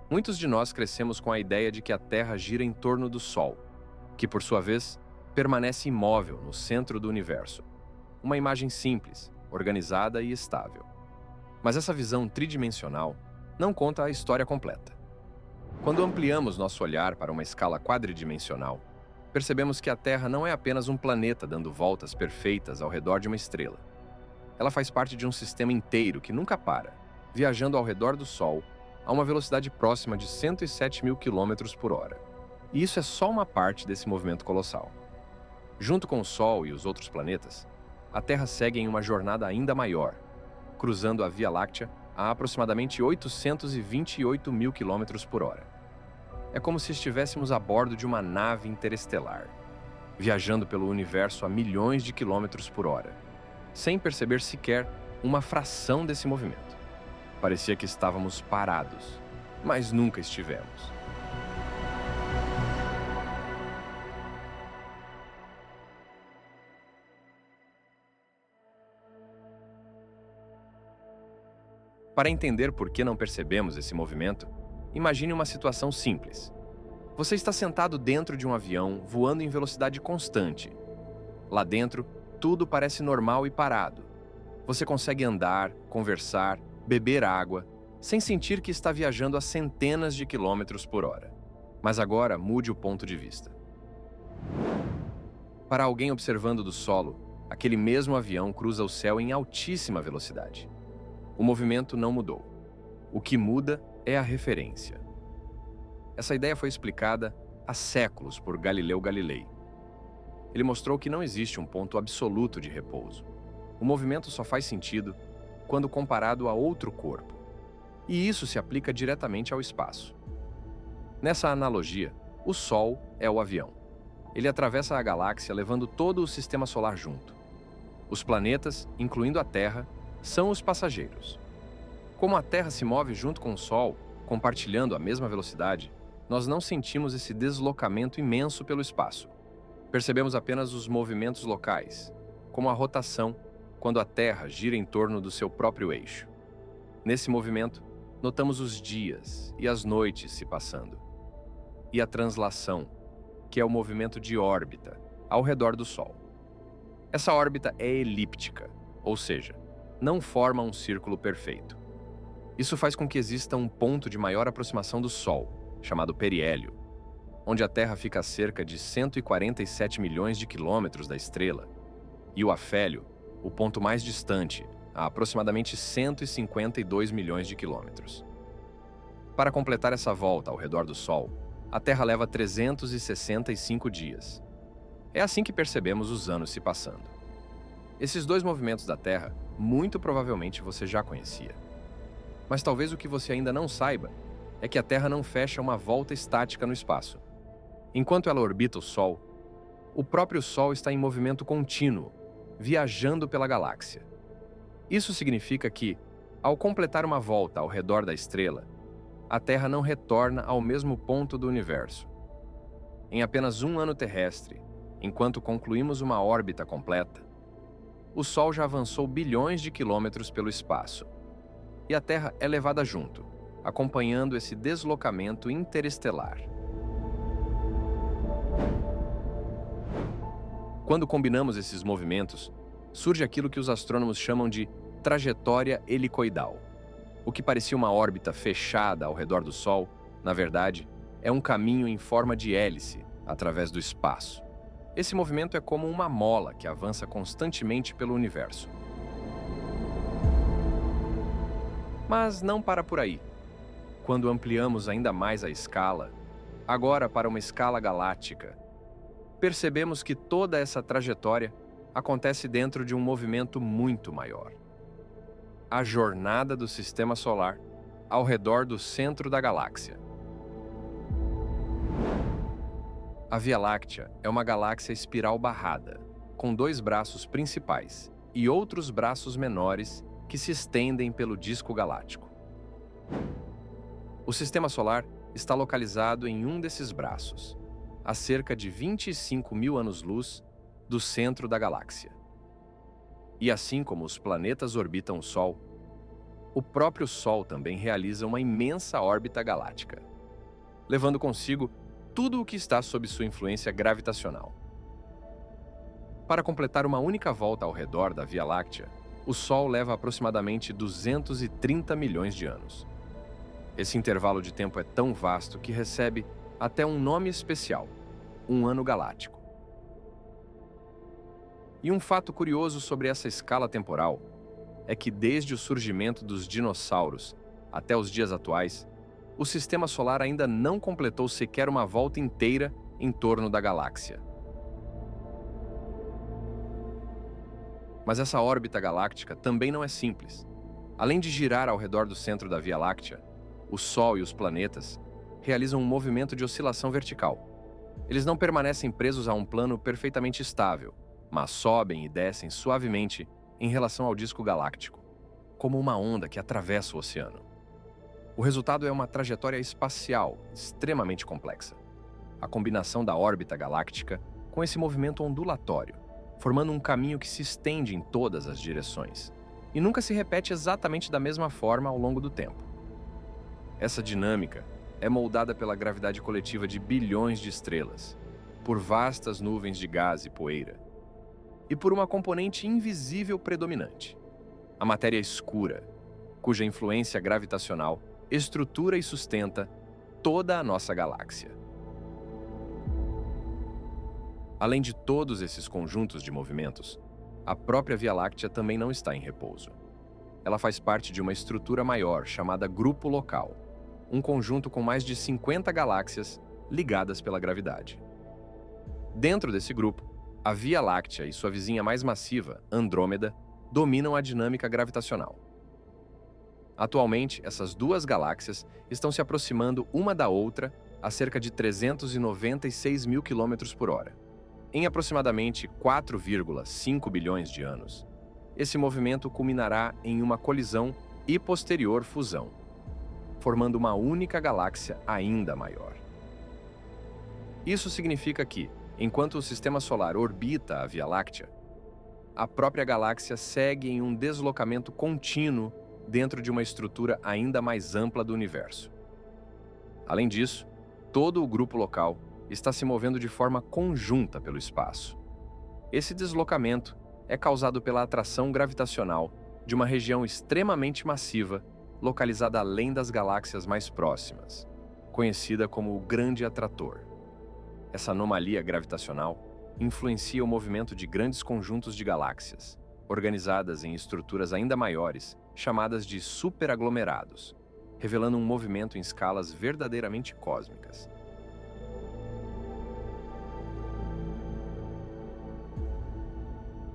Muitos de nós crescemos com a ideia de que a Terra gira em torno do Sol, que, por sua vez, permanece imóvel no centro do universo. Uma imagem simples, organizada e estável. Mas essa visão tridimensional não conta a história completa. Quando ampliamos nosso olhar para uma escala quadridimensional, percebemos que a Terra não é apenas um planeta dando voltas perfeitas ao redor de uma estrela. Ela faz parte de um sistema inteiro que nunca para, viajando ao redor do Sol a uma velocidade próxima de 107 mil quilômetros por hora. E isso é só uma parte desse movimento colossal. Junto com o Sol e os outros planetas, a Terra segue em uma jornada ainda maior, cruzando a Via Láctea a aproximadamente 828 mil quilômetros por hora. É como se estivéssemos a bordo de uma nave interestelar, viajando pelo universo a milhões de quilômetros por hora, sem perceber sequer uma fração desse movimento. Parecia que estávamos parados, mas nunca estivemos. Para entender por que não percebemos esse movimento, imagine uma situação simples. Você está sentado dentro de um avião voando em velocidade constante. Lá dentro, tudo parece normal e parado. Você consegue andar, conversar, beber água, sem sentir que está viajando a centenas de quilômetros por hora. Mas agora mude o ponto de vista. Para alguém observando do solo, aquele mesmo avião cruza o céu em altíssima velocidade. O movimento não mudou. O que muda é a referência. Essa ideia foi explicada há séculos por Galileu Galilei. Ele mostrou que não existe um ponto absoluto de repouso. O movimento só faz sentido quando comparado a outro corpo. E isso se aplica diretamente ao espaço. Nessa analogia, o Sol é o avião. Ele atravessa a galáxia levando todo o sistema solar junto. Os planetas, incluindo a Terra, são os passageiros. Como a Terra se move junto com o Sol, compartilhando a mesma velocidade, nós não sentimos esse deslocamento imenso pelo espaço. Percebemos apenas os movimentos locais, como a rotação, quando a Terra gira em torno do seu próprio eixo. Nesse movimento, notamos os dias e as noites se passando. E a translação, que é o movimento de órbita, ao redor do Sol. Essa órbita é elíptica, ou seja, não forma um círculo perfeito. Isso faz com que exista um ponto de maior aproximação do Sol, chamado periélio, onde a Terra fica a cerca de 147 milhões de quilômetros da estrela, e o afélio, o ponto mais distante, a aproximadamente 152 milhões de quilômetros. Para completar essa volta ao redor do Sol, a Terra leva 365 dias. É assim que percebemos os anos se passando. Esses dois movimentos da Terra, muito provavelmente você já conhecia. Mas talvez o que você ainda não saiba é que a Terra não fecha uma volta estática no espaço. Enquanto ela orbita o Sol, o próprio Sol está em movimento contínuo, viajando pela galáxia. Isso significa que, ao completar uma volta ao redor da estrela, a Terra não retorna ao mesmo ponto do universo. Em apenas um ano terrestre, enquanto concluímos uma órbita completa, o Sol já avançou bilhões de quilômetros pelo espaço, e a Terra é levada junto, acompanhando esse deslocamento interestelar. Quando combinamos esses movimentos, surge aquilo que os astrônomos chamam de trajetória helicoidal. O que parecia uma órbita fechada ao redor do Sol, na verdade, é um caminho em forma de hélice através do espaço. Esse movimento é como uma mola que avança constantemente pelo universo. Mas não para por aí. Quando ampliamos ainda mais a escala, agora para uma escala galáctica, percebemos que toda essa trajetória acontece dentro de um movimento muito maior. A jornada do Sistema Solar ao redor do centro da galáxia. A Via Láctea é uma galáxia espiral barrada, com dois braços principais e outros braços menores que se estendem pelo disco galáctico. O Sistema Solar está localizado em um desses braços, a cerca de 25 mil anos-luz do centro da galáxia. E assim como os planetas orbitam o Sol, O próprio Sol também realiza uma imensa órbita galáctica, levando consigo tudo o que está sob sua influência gravitacional. Para completar uma única volta ao redor da Via Láctea, o Sol leva aproximadamente 230 milhões de anos. Esse intervalo de tempo é tão vasto que recebe até um nome especial: um ano galáctico. E um fato curioso sobre essa escala temporal é que desde o surgimento dos dinossauros até os dias atuais, o Sistema Solar ainda não completou sequer uma volta inteira em torno da galáxia. Mas essa órbita galáctica também não é simples. Além de girar ao redor do centro da Via Láctea, o Sol e os planetas realizam um movimento de oscilação vertical. Eles não permanecem presos a um plano perfeitamente estável, mas sobem e descem suavemente em relação ao disco galáctico, como uma onda que atravessa o oceano. O resultado é uma trajetória espacial extremamente complexa. A combinação da órbita galáctica com esse movimento ondulatório, formando um caminho que se estende em todas as direções e nunca se repete exatamente da mesma forma ao longo do tempo. Essa dinâmica é moldada pela gravidade coletiva de bilhões de estrelas, por vastas nuvens de gás e poeira, e por uma componente invisível predominante: a matéria escura, cuja influência gravitacional estrutura e sustenta toda a nossa galáxia. Além de todos esses conjuntos de movimentos, a própria Via Láctea também não está em repouso. Ela faz parte de uma estrutura maior chamada Grupo Local, um conjunto com mais de 50 galáxias ligadas pela gravidade. Dentro desse grupo, a Via Láctea e sua vizinha mais massiva, Andrômeda, dominam a dinâmica gravitacional. Atualmente, essas duas galáxias estão se aproximando uma da outra a cerca de 396 mil km por hora. Em aproximadamente 4,5 bilhões de anos, esse movimento culminará em uma colisão e posterior fusão, formando uma única galáxia ainda maior. Isso significa que, enquanto o Sistema Solar orbita a Via Láctea, a própria galáxia segue em um deslocamento contínuo dentro de uma estrutura ainda mais ampla do universo. Além disso, todo o grupo local está se movendo de forma conjunta pelo espaço. Esse deslocamento é causado pela atração gravitacional de uma região extremamente massiva localizada além das galáxias mais próximas, conhecida como o Grande Atrator. Essa anomalia gravitacional influencia o movimento de grandes conjuntos de galáxias, organizadas em estruturas ainda maiores, chamadas de superaglomerados, revelando um movimento em escalas verdadeiramente cósmicas.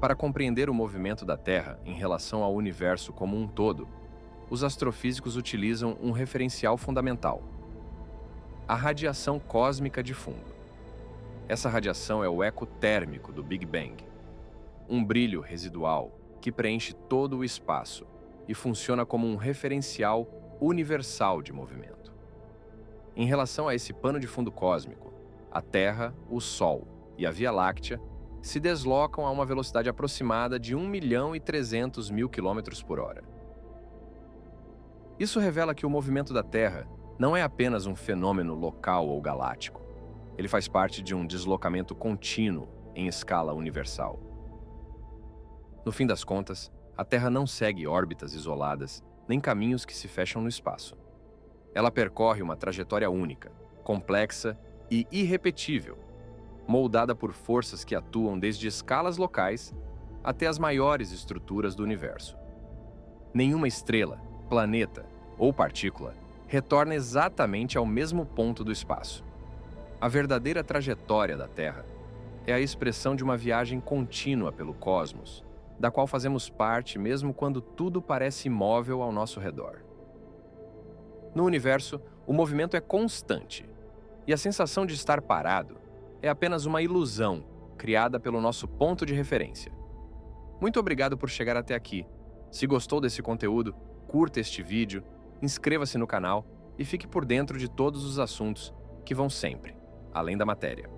Para compreender o movimento da Terra em relação ao universo como um todo, os astrofísicos utilizam um referencial fundamental: a radiação cósmica de fundo. Essa radiação é o eco térmico do Big Bang, um brilho residual que preenche todo o espaço e funciona como um referencial universal de movimento. Em relação a esse pano de fundo cósmico, a Terra, o Sol e a Via Láctea se deslocam a uma velocidade aproximada de 1.300.000 km por hora. Isso revela que o movimento da Terra não é apenas um fenômeno local ou galáctico. Ele faz parte de um deslocamento contínuo em escala universal. No fim das contas, a Terra não segue órbitas isoladas, nem caminhos que se fecham no espaço. Ela percorre uma trajetória única, complexa e irrepetível, moldada por forças que atuam desde escalas locais até as maiores estruturas do universo. Nenhuma estrela, planeta ou partícula retorna exatamente ao mesmo ponto do espaço. A verdadeira trajetória da Terra é a expressão de uma viagem contínua pelo cosmos, da qual fazemos parte mesmo quando tudo parece imóvel ao nosso redor. No universo, o movimento é constante, e a sensação de estar parado é apenas uma ilusão criada pelo nosso ponto de referência. Muito obrigado por chegar até aqui. Se gostou desse conteúdo, curta este vídeo, inscreva-se no canal e fique por dentro de todos os assuntos que vão sempre além da matéria.